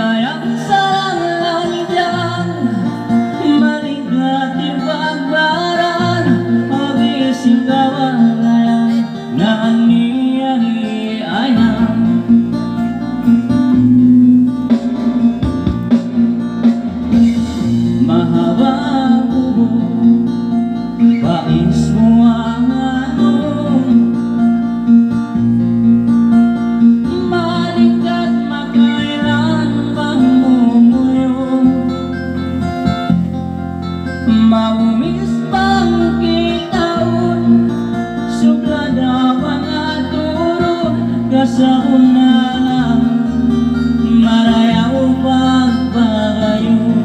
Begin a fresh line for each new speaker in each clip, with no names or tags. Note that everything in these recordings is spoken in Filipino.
sayang sarang lanjang maligati pagbaran pagising kawangayan nangyari ayam mahawa pais mo ang maligkat makailan bang mumulong maumis pang kitaon suglada pangaturong kasaon na lang marayaw pagpagayon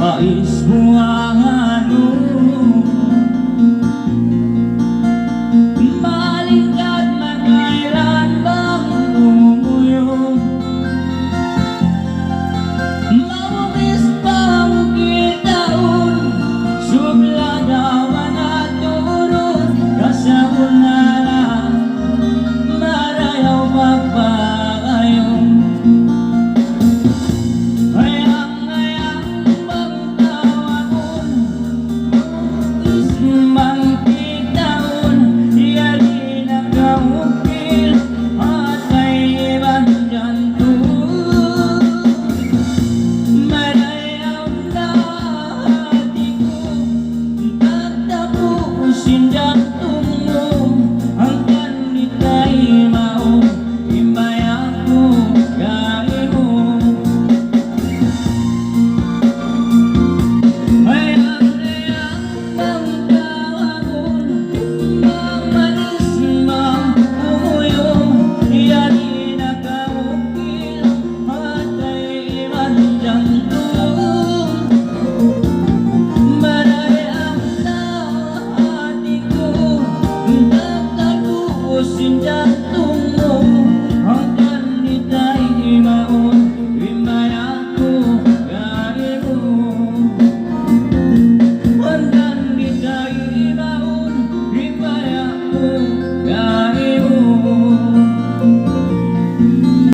pais mo ang maligkat makailan bang umuyong maumis pang kitaon sugladawan at turun kasaon na lang marayaw magpagayon Sin jantung